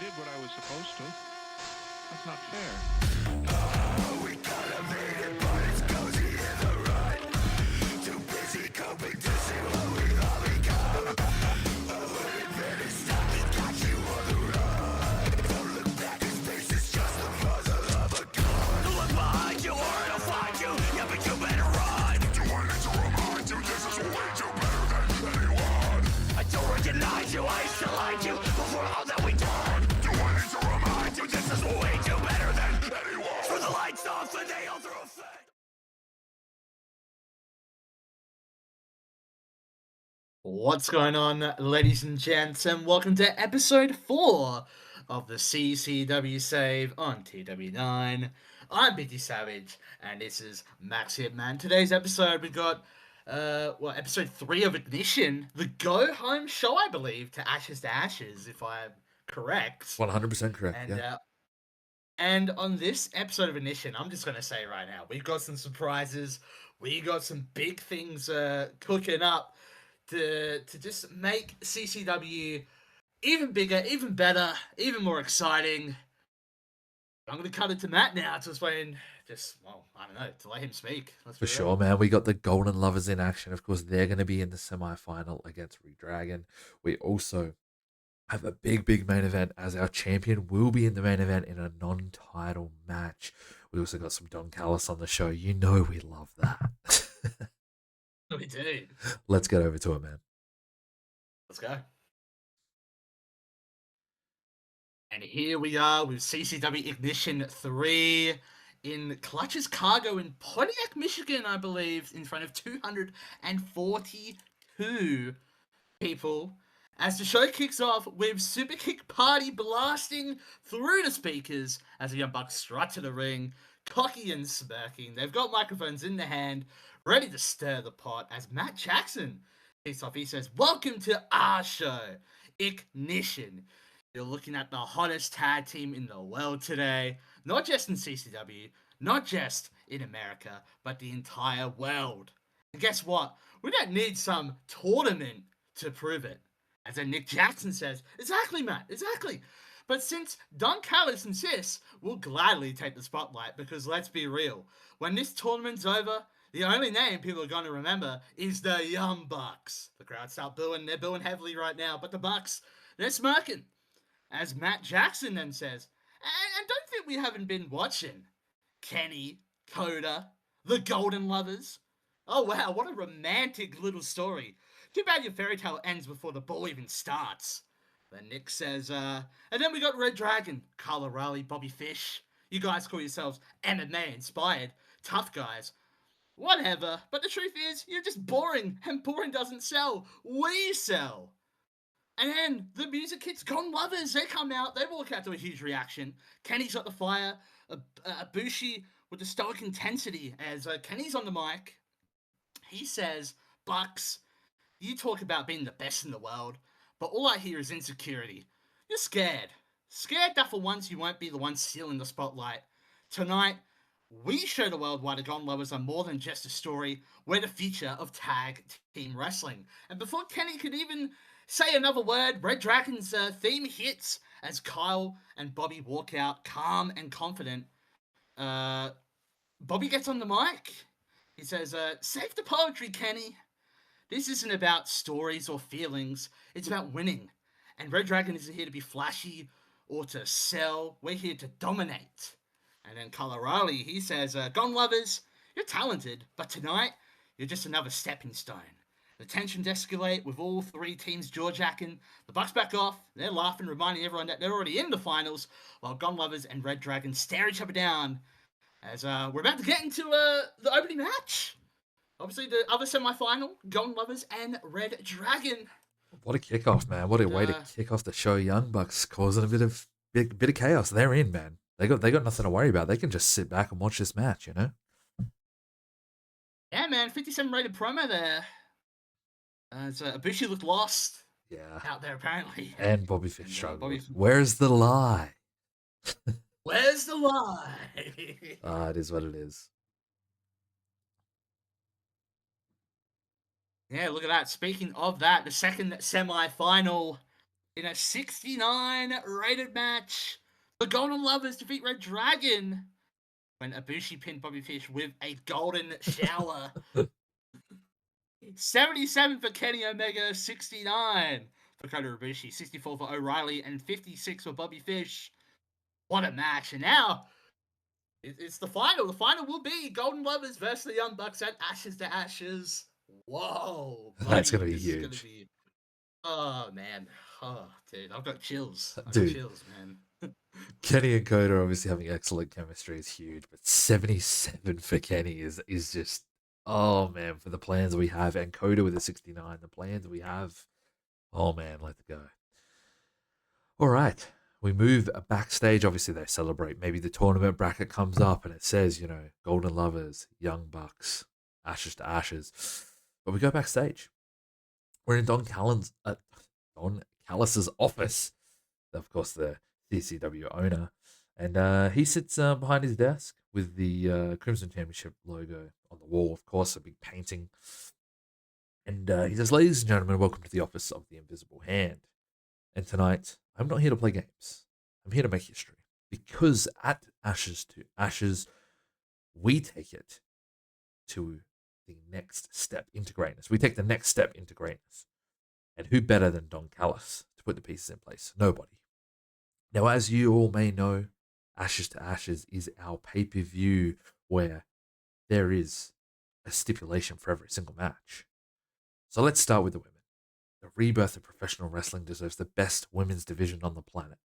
did what I was supposed to. That's not fair. We gotta make it, but it's cozy in the rut. Too busy coping to see what we've all become. A hooded man is stopping, got you on the run. Don't look back, his face is just the muzzle of a gun. Don't look behind you or it'll find you. Yeah, but you better run. Do I need to remind you this is way too better than anyone? I don't recognize you, I used to lie to you before all that we done. Do I need to remind you this is way too better than anyone? For the lights off and they all through a fence. What's going on, ladies and gents, and welcome to episode 4 of the CCW save on TEW9. I'm BT Savage, and this is Max Hitman. Today's episode, we've got, episode 3 of Ignition, the go-home show, I believe, to Ashes, if I'm correct. 100% correct, yeah. And on this episode of Ignition, I'm just going to say right now, we've got some surprises, we got some big things cooking up to just make CCW even bigger, even better, even more exciting. I'm going to cut it to Matt now to explain to let him speak. For sure, man. We got the Golden Lovers in action. Of course, they're going to be in the semi-final against Redragon. We also have a big main event as our champion will be in the main event in a non-title match. We also got some Don Callis on the show. You know we love that. We do. Let's get over to it, man. Let's go. And here we are with CCW Ignition 3 in Clutch's Cargo in Pontiac, Michigan, I believe, in front of 242 people. As the show kicks off with Super Kick Party blasting through the speakers as the Young Bucks strut to the ring, cocky and smirking. They've got microphones in their hand, ready to stir the pot as Matt Jackson kicks off. He says, "Welcome to our show, Ignition. You're looking at the hottest tag team in the world today, not just in CCW, not just in America, but the entire world. And guess what? We don't need some tournament to prove it." As then Nick Jackson says, "Exactly, Matt, exactly. But since Don Callis insists, we'll gladly take the spotlight because let's be real. When this tournament's over, the only name people are going to remember is the Young Bucks." The crowd start booing. They're booing heavily right now, but the Bucks, they're smirking. As Matt Jackson then says, and don't think we haven't been watching. Kenny, Coda, the Golden Lovers. Oh wow, what a romantic little story. Too bad your fairy tale ends before the ball even starts. Then Nick says, and then we got Red Dragon, Carla Riley, Bobby Fish. You guys call yourselves MMA inspired, tough guys. Whatever, but the truth is, you're just boring, and boring doesn't sell. We sell. And then the music hits. Golden Lovers, they come out, they walk out to a huge reaction. Kenny's got the fire, Ibushi with the stoic intensity as Kenny's on the mic. He says, "Bucks, you talk about being the best in the world, but all I hear is insecurity. You're scared. Scared that for once you won't be the one stealing the spotlight. Tonight, we show the world why the Golden Lovers are more than just a story. We're the future of tag team wrestling." And before Kenny could even say another word, Red Dragon's theme hits as Kyle and Bobby walk out calm and confident. Bobby gets on the mic. He says, "Save the poetry, Kenny. This isn't about stories or feelings. It's about winning. And Red Dragon isn't here to be flashy or to sell. We're here to dominate." And then Carla Riley, he says, "Golden Lovers, you're talented, but tonight, you're just another stepping stone." The tensions escalate with all three teams jaw-jacking. The Bucks back off. They're laughing, reminding everyone that they're already in the finals, while Golden Lovers and Red Dragon stare each other down as we're about to get into the opening match. Obviously, the other semi-final, Golden Lovers and Red Dragon. What a kickoff, man. What a way to kick off the show. Young Bucks causing a bit of chaos. They're in, man. They got nothing to worry about. They can just sit back and watch this match, you know? Yeah, man. 57 rated promo there. Ibushi looked lost. Yeah. Out there, apparently. And Bobby Fish struggled. Where's the lie? Where's the lie? It is what it is. Yeah, look at that. Speaking of that, the second semi-final in a 69 rated match. The Golden Lovers defeat Red Dragon when Ibushi pinned Bobby Fish with a golden shower. 77 for Kenny Omega, 69 for Kota Ibushi, 64 for O'Reilly, and 56 for Bobby Fish. What a match. And now it's the final. The final will be Golden Lovers versus the Young Bucks at Ashes to Ashes. Whoa, buddy, That's gonna be this huge. is gonna be. Oh man, oh dude, I've got chills. I've Dude. got chills, man. Kenny and Kota obviously having excellent chemistry is huge, but 77 for Kenny is just, oh man, for the plans we have, and Kota with a 69, the plans we have, oh man, let's go. All right, we move backstage. Obviously, they celebrate. Maybe the tournament bracket comes up and it says, Golden Lovers, Young Bucks, Ashes to Ashes. But we go backstage. We're in Don Callis's office. Of course, the CCW owner. And he sits behind his desk with the Crimson Championship logo on the wall, of course, a big painting. And he says, "Ladies and gentlemen, welcome to the office of the Invisible Hand. And tonight, I'm not here to play games. I'm here to make history. Because at Ashes to Ashes, we take it to the next step into greatness. We take the next step into greatness. And who better than Don Callis to put the pieces in place? Nobody. Now, as you all may know, Ashes to Ashes is our pay-per-view where there is a stipulation for every single match. So let's start with the women. The rebirth of professional wrestling deserves the best women's division on the planet.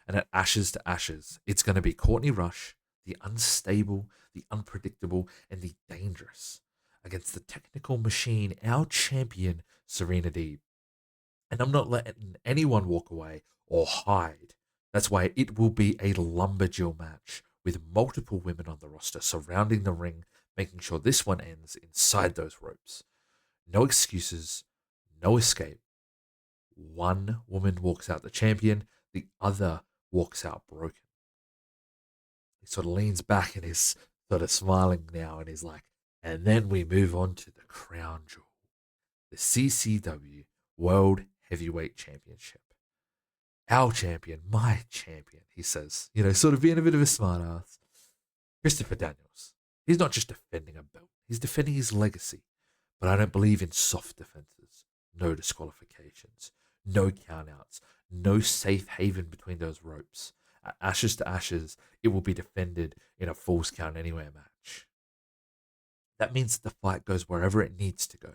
And at Ashes to Ashes, it's going to be Courtney Rush, the unstable, the unpredictable, and the dangerous, against the technical machine, our champion, Serena Deeb. And I'm not letting anyone walk away or hide. That's why it will be a lumberjill match with multiple women on the roster surrounding the ring, making sure this one ends inside those ropes. No excuses, no escape. One woman walks out the champion, the other walks out broken. He sort of leans back and is sort of smiling now and he's like, and then we move on to the crown jewel, the CCW World Heavyweight Championship. Our champion, my champion, he says, sort of being a bit of a smartass. Christopher Daniels. He's not just defending a belt, he's defending his legacy. But I don't believe in soft defenses, no disqualifications, no countouts, no safe haven between those ropes. At Ashes to Ashes, it will be defended in a Falls Count Anywhere match. That means that the fight goes wherever it needs to go.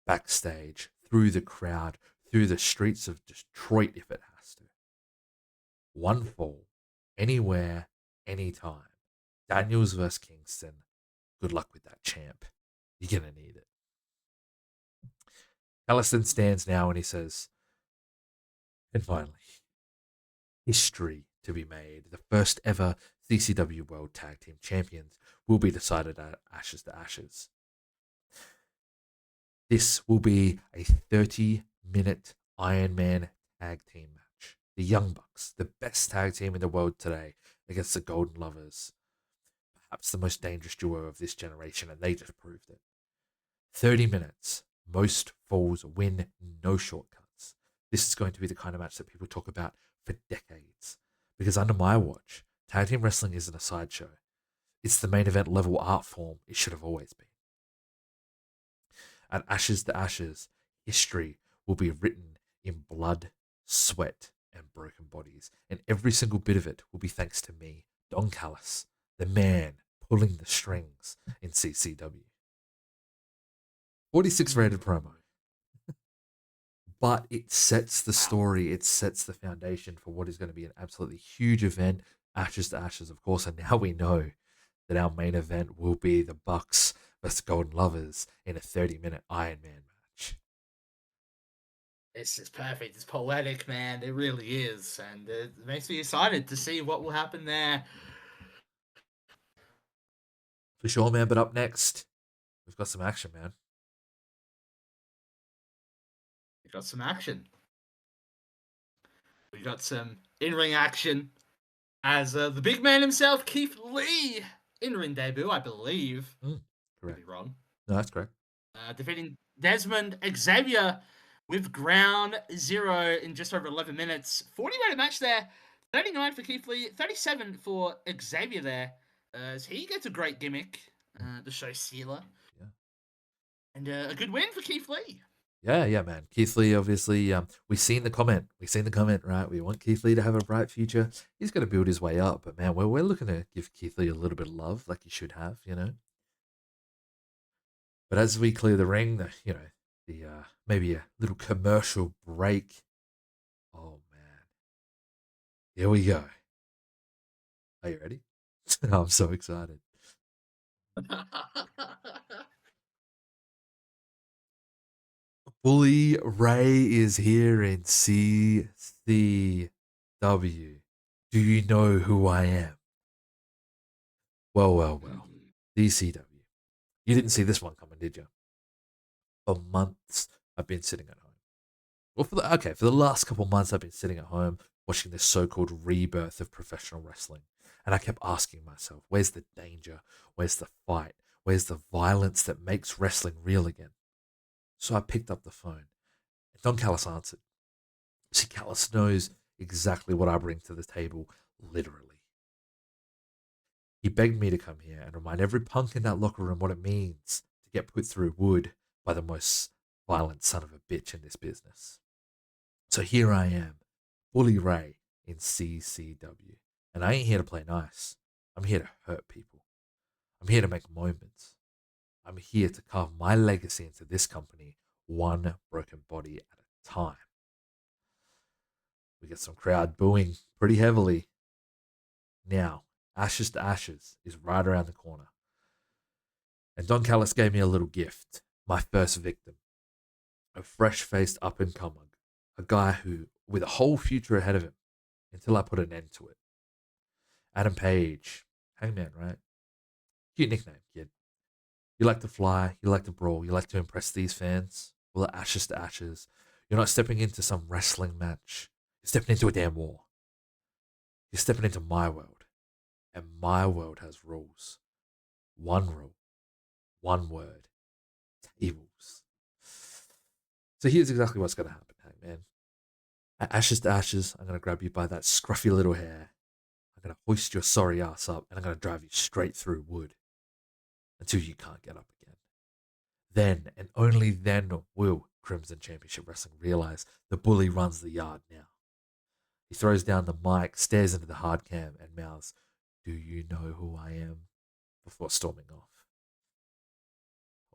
Backstage, through the crowd, through the streets of Detroit if it has to. One fall, anywhere, anytime. Daniels versus Kingston. Good luck with that, champ. You're going to need it. Ellison stands now and he says, and finally, history to be made. The first ever CCW World Tag Team Champions will be decided at Ashes to Ashes. This will be a 30-minute Iron Man tag team match. The Young Bucks, the best tag team in the world today, against the Golden Lovers. Perhaps the most dangerous duo of this generation, and they just proved it. 30 minutes. Most falls win, no shortcuts. This is going to be the kind of match that people talk about for decades. Because under my watch, tag team wrestling isn't a sideshow. It's the main event level art form it should have always been. At Ashes to Ashes, history will be written in blood, sweat, and broken bodies. And every single bit of it will be thanks to me, Don Callis, the man pulling the strings in CCW. 46 rated promo. But it sets the story, it sets the foundation for what is going to be an absolutely huge event, Ashes to Ashes, of course. And now we know that our main event will be the Bucks versus Golden Lovers in a 30-minute Iron Man match. This is perfect. It's poetic, man. It really is. And it makes me excited to see what will happen there. For sure, man. But up next, we've got some action, man. We got some action. We got some in-ring action as the big man himself, Keith Lee, in-ring debut, I believe. Could Correct. be wrong. No, that's correct. Defeating Desmond Xavier with ground zero in just over 11 minutes. 40-minute match there. 39 for Keith Lee, 37 for Xavier there. As he gets a great gimmick, the show Sealer. Yeah. And a good win for Keith Lee. Yeah, man. Keith Lee, obviously, we've seen the comment. Right? We want Keith Lee to have a bright future. He's got to build his way up. But, man, we're looking to give Keith Lee a little bit of love like he should have, you know? But as we clear the ring, the maybe a little commercial break. Oh, man. Here we go. Are you ready? I'm so excited. Bully Ray is here in CCW. Do you know who I am? Well. DCW. You didn't see this one coming, did you? For months, I've been sitting at home. Well, for the last couple months, I've been sitting at home watching this so-called rebirth of professional wrestling. And I kept asking myself, where's the danger? Where's the fight? Where's the violence that makes wrestling real again? So I picked up the phone. And Don Callis answered. See, Callis knows exactly what I bring to the table, literally. He begged me to come here and remind every punk in that locker room what it means to get put through wood by the most violent son of a bitch in this business. So here I am, Bully Ray in CCW. And I ain't here to play nice. I'm here to hurt people. I'm here to make moments. I'm here to carve my legacy into this company, one broken body at a time. We get some crowd booing pretty heavily. Now, Ashes to Ashes is right around the corner. And Don Callis gave me a little gift, my first victim. A fresh-faced up-and-comer. A guy who, with a whole future ahead of him, until I put an end to it. Adam Page. Hangman, right? Cute nickname, kid. You like to fly, you like to brawl, you like to impress these fans. Well, at Ashes to Ashes, you're not stepping into some wrestling match. You're stepping into a damn war. You're stepping into my world. And my world has rules. One rule. One word. Tables. So here's exactly what's going to happen, Hangman. At Ashes to Ashes, I'm going to grab you by that scruffy little hair. I'm going to hoist your sorry ass up and I'm going to drive you straight through wood until you can't get up again. Then, and only then, will Crimson Championship Wrestling realize the bully runs the yard now. He throws down the mic, stares into the hard cam, and mouths, "Do you know who I am?" before storming off.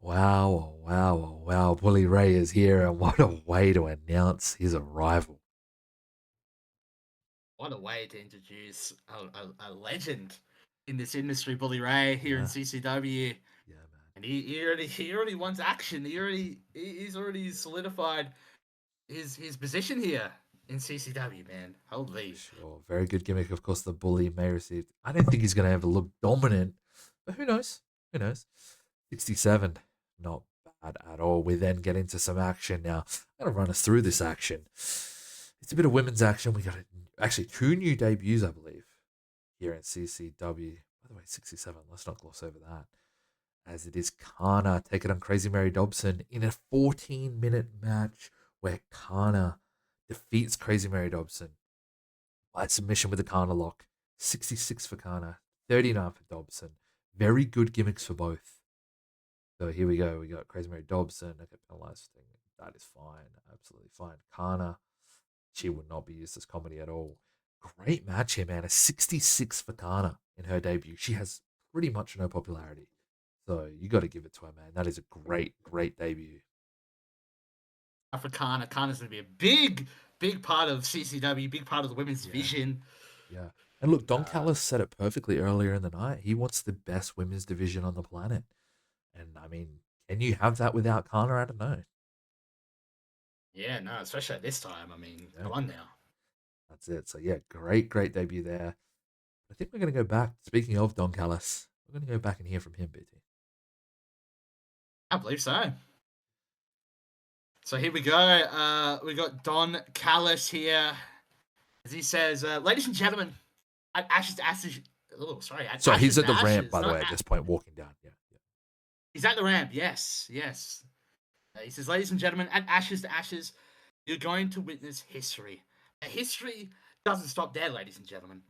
Wow. Bully Ray is here, and what a way to announce his arrival. What a way to introduce a legend in this industry, Bully Ray, here in CCW. Yeah, man. And he already wants action. He's already solidified his position here in CCW, man. Holy. Sure. Very good gimmick. Of course, the bully may receive. I don't think he's going to ever look dominant, but who knows? 67. Not bad at all. We then get into some action now. I'm going to run us through this action. It's a bit of women's action. We got actually 2 new debuts, I believe, here in CCW. By the way, 67. Let's not gloss over that. As it is Kana taking on Crazy Mary Dobson in a 14-minute match where Kana defeats Crazy Mary Dobson by submission with a Kana lock. 66 for Kana, 39 for Dobson. Very good gimmicks for both. So here we go. We got Crazy Mary Dobson. Okay, penalized thing. That is fine. Absolutely fine. Kana, she would not be used as comedy at all. Great match here, man. A 66 for Kana in her debut. She has pretty much no popularity. So you got to give it to her, man. That is a great debut. For Kana, Kana's going to be a big part of CCW, big part of the women's division. Yeah. And look, Don Callis said it perfectly earlier in the night. He wants the best women's division on the planet. And, I mean, can you have that without Kana? I don't know. Yeah, no, especially at this time. I mean, come on now. That's it. So, yeah, great debut there. I think we're going to go back. Speaking of Don Callis, we're going to go back and hear from him, BT. I believe so. So here we go. We got Don Callis here. As he says, ladies and gentlemen, at Ashes to Ashes. Oh, sorry. So Ashes he's at the Ashes, ramp, by the way, at this point, walking down. Yeah. He's at the ramp. Yes. He says, ladies and gentlemen, at Ashes to Ashes, you're going to witness history. And history doesn't stop there, ladies and gentlemen,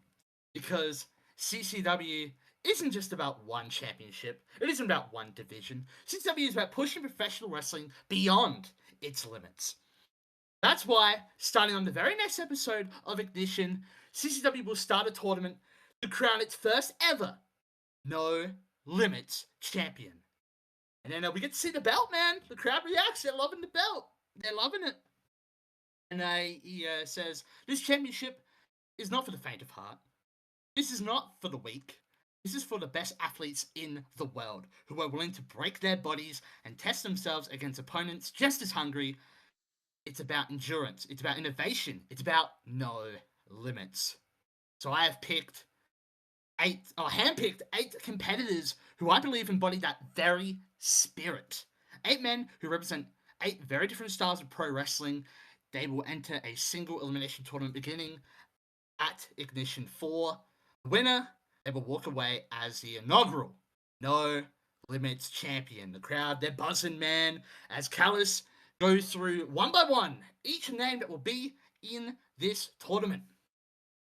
because CCW isn't just about one championship. It isn't about one division. CCW is about pushing professional wrestling beyond its limits. That's why, starting on the very next episode of Ignition, CCW will start a tournament to crown its first ever No Limits champion. And then we get to see the belt, man. The crowd reacts. They're loving the belt. They're loving it. And he says, this championship is not for the faint of heart. This is not for the weak. This is for the best athletes in the world who are willing to break their bodies and test themselves against opponents just as hungry. It's about endurance. It's about innovation. It's about no limits. So I have handpicked 8 competitors who I believe embody that very spirit. 8 men who represent 8 very different styles of pro wrestling. They will enter a single elimination tournament beginning at Ignition 4. The winner, they will walk away as the inaugural No Limits champion. The crowd, they're buzzing, man, as Callis goes through one by one each name that will be in this tournament.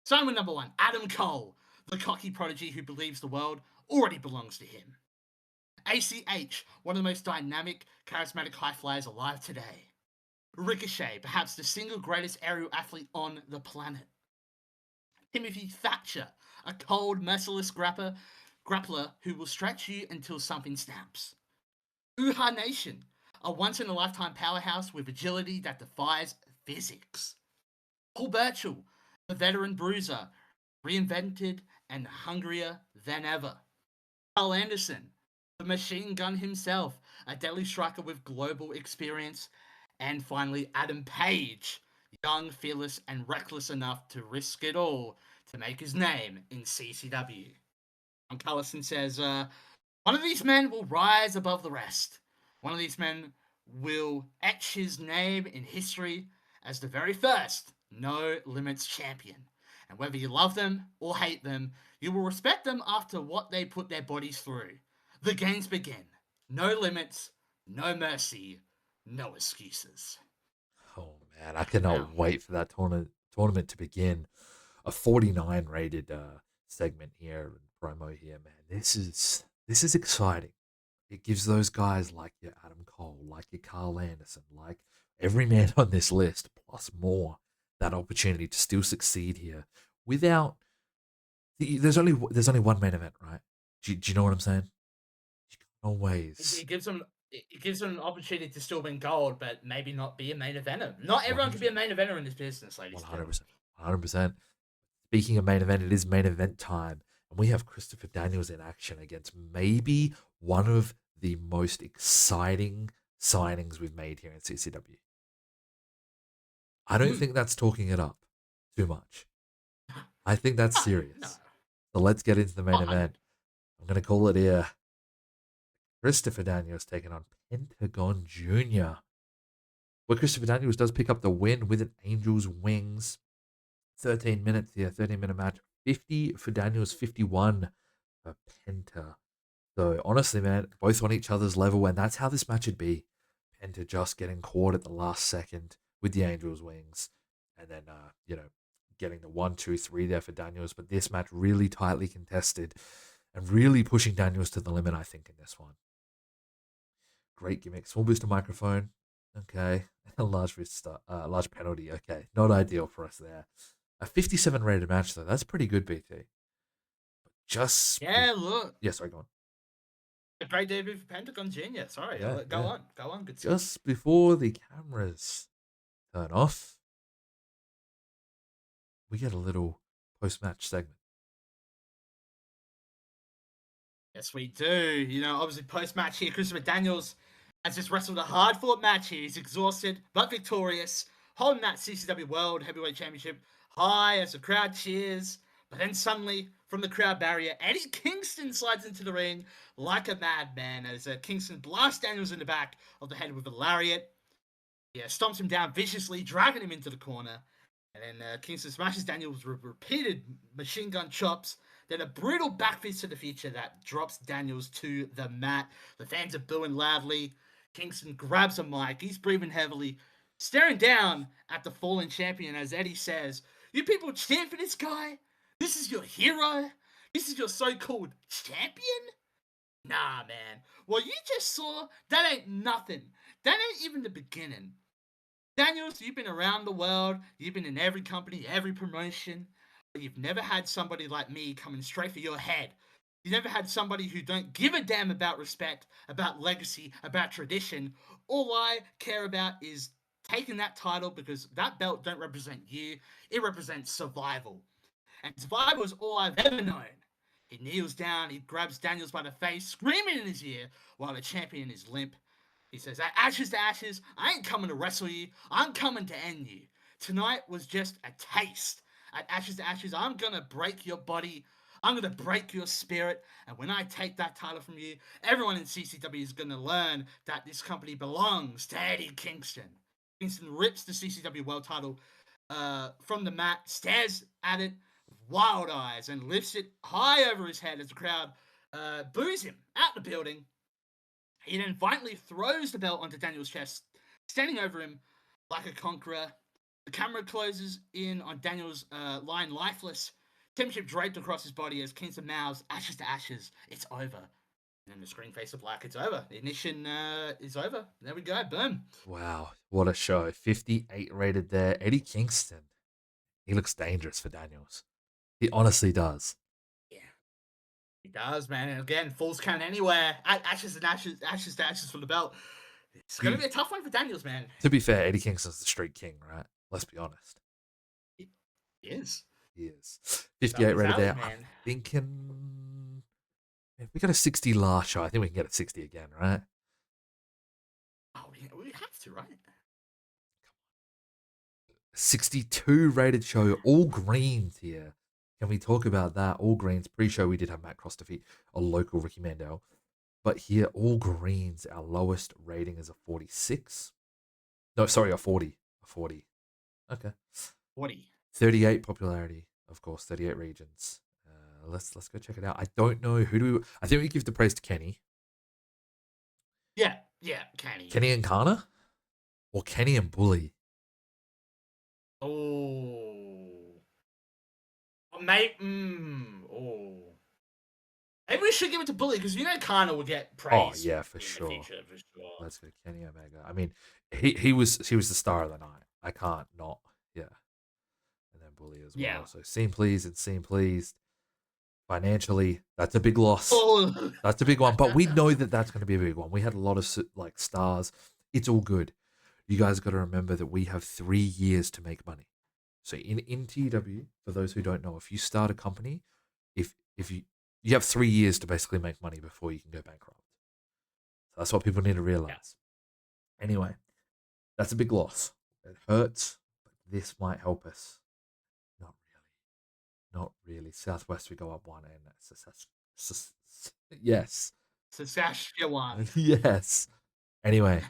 Starting with number 1, Adam Cole, the cocky prodigy who believes the world already belongs to him. ACH, one of the most dynamic, charismatic high flyers alive today. Ricochet, perhaps the single greatest aerial athlete on the planet. Timothy Thatcher, a cold, merciless grappler who will stretch you until something snaps. Uha Nation, a once-in-a-lifetime powerhouse with agility that defies physics. Paul Burchill, the veteran bruiser, reinvented and hungrier than ever. Carl Anderson, the machine gun himself, a deadly striker with global experience. And finally, Adam Page, young, fearless, and reckless enough to risk it all to make his name in CCW. And Carlson says, one of these men will rise above the rest. One of these men will etch his name in history as the very first No Limits champion. And whether you love them or hate them, you will respect them after what they put their bodies through. The games begin. No limits, no mercy, no excuses. Oh man, I cannot wait for that tournament to begin. A 49 rated segment here, promo here, man. This is exciting. It gives those guys like your Adam Cole, like your Carl Anderson, like every man on this list, plus more, that opportunity to still succeed here without. There's only one main event, right? Do you know what I'm saying? You can always. It gives them an opportunity to still win gold, but maybe not be a main eventer. Not everyone can be a main eventer in this business, ladies. 100%. 100%. Speaking of main event, it is main event time. And we have Christopher Daniels in action against maybe one of the most exciting signings we've made here in CCW. I don't think that's talking it up too much. I think that's serious. No. So let's get into the main event. I'm going to call it here. Christopher Daniels taking on Pentagon Jr. Where Christopher Daniels does pick up the win with an Angel's Wings. 13 minutes here, 13-minute match. 50 for Daniels, 51 for Penta. So honestly, man, both on each other's level, and that's how this match would be. Penta just getting caught at the last second with the Angel's Wings. And then, getting the 1, 2, 3 there for Daniels. But this match really tightly contested and really pushing Daniels to the limit, I think, in this one. Great gimmick. Small booster microphone. Okay. large penalty. Okay. Not ideal for us there. A 57 rated match, though. That's pretty good, BT. Look. Yeah, sorry, go on. A great debut for Pentagon Jr. Sorry. Go on. Good stuff. Just before the cameras turn off, we get a little post-match segment. Yes, we do. Obviously, post-match here, Christopher Daniels has just wrestled a hard-fought match here. He's exhausted, but victorious, holding that CCW World Heavyweight Championship high as the crowd cheers. But then suddenly, from the crowd barrier, Eddie Kingston slides into the ring like a madman as Kingston blasts Daniels in the back of the head with a lariat. Yeah, stomps him down viciously, dragging him into the corner. And then Kingston smashes Daniels with repeated machine gun chops. Then a brutal backfist to the future that drops Daniels to the mat. The fans are booing loudly. Kingston grabs a mic. He's breathing heavily, staring down at the fallen champion as Eddie says, "You people cheer for this guy? This is your hero? This is your so-called champion? Nah, man. What you just saw, that ain't nothing. That ain't even the beginning. Daniels, you've been around the world. You've been in every company, every promotion. But you've never had somebody like me coming straight for your head. You never had somebody who don't give a damn about respect, about legacy, about tradition. All I care about is taking that title because that belt don't represent you. It represents survival. And survival is all I've ever known." He kneels down, he grabs Daniels by the face, screaming in his ear while the champion is limp. He says, "Ashes to ashes, I ain't coming to wrestle you, I'm coming to end you. Tonight was just a taste. At Ashes to Ashes, I'm gonna break your body, I'm gonna break your spirit, and when I take that title from you, everyone in CCW is gonna learn that this company belongs to Eddie Kingston." Kingston rips the CCW World title from the mat, stares at it, wild eyes, and lifts it high over his head as the crowd boos him out the building. He then violently throws the belt onto Daniel's chest, standing over him like a conqueror. The camera closes in on Daniel's lying lifeless, championship draped across his body as Kingston mouths, "Ashes to ashes, it's over." And then the screen fades to black, it's over. The ignition is over. There we go, boom. Wow, what a show. 58 rated there. Eddie Kingston. He looks dangerous for Daniels. He honestly does. Yeah. He does, man. And again, falls count anywhere. Ashes and ashes, ashes to ashes for the belt. It's going to be a tough one for Daniels, man. To be fair, Eddie Kingston's the street king, right? Let's be honest. He is. He is. 58 rated there. Man. I'm thinking if we got a 60 last show, I think we can get a 60 again, right? Oh, we have to, right? 62 rated show, all greens here. Can we talk about that? All greens. Pre-show, we did have Matt Cross defeat a local Ricky Mandel. But here, all greens, our lowest rating is a 46. No, sorry, a 40. A 40. Okay. 40. 38 popularity, of course, 38 regions. Let's go check it out. I don't know who do we... I think we give the praise to Kenny. Yeah, Kenny. Kenny and Kana? Or Kenny and Bully? Oh. Mate, oh. Maybe we should give it to Bully because you know Kana will get praise. Oh, yeah, for in sure. The future, for sure. Let's go Kenny Omega. I mean, he was the star of the night. I can't not. Yeah. And then Bully as well. Yeah. So Seen Pleased and Seen Pleased. Financially, that's a big loss. Oh. That's a big one. But we know that that's going to be a big one. We had a lot of like stars. It's all good. You guys got to remember that we have 3 years to make money. So in TEW, for those who don't know, if you start a company, if you have 3 years to basically make money before you can go bankrupt. So that's what people need to realize. Yeah. Anyway, that's a big loss. It hurts, but this might help us. Not really. Not really. Southwest, we go up one, and yes. Saskatchewan. Yes. Anyway,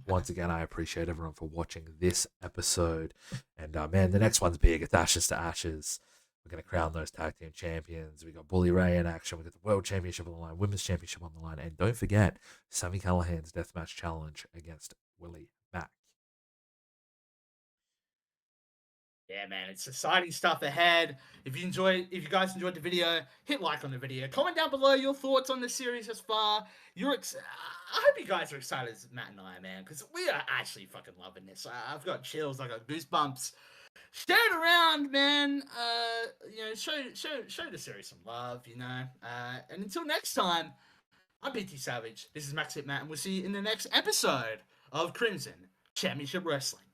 once again, I appreciate everyone for watching this episode. And man, the next one's big. It's Ashes to Ashes. We're going to crown those tag team champions. We got Bully Ray in action. We got the World Championship on the line, Women's Championship on the line. And don't forget, Sami Callihan's Deathmatch Challenge against Willie Mack. Yeah, man, it's exciting stuff ahead. If you guys enjoyed the video, hit like on the video. Comment down below your thoughts on the series as far. I hope you guys are excited as Matt and I, man, because we are actually fucking loving this. I've got chills, I got goosebumps. Share it around, man. Show the series some love, And until next time, I'm BT Savage. This is Max Hit Matt, and we'll see you in the next episode of Crimson Championship Wrestling.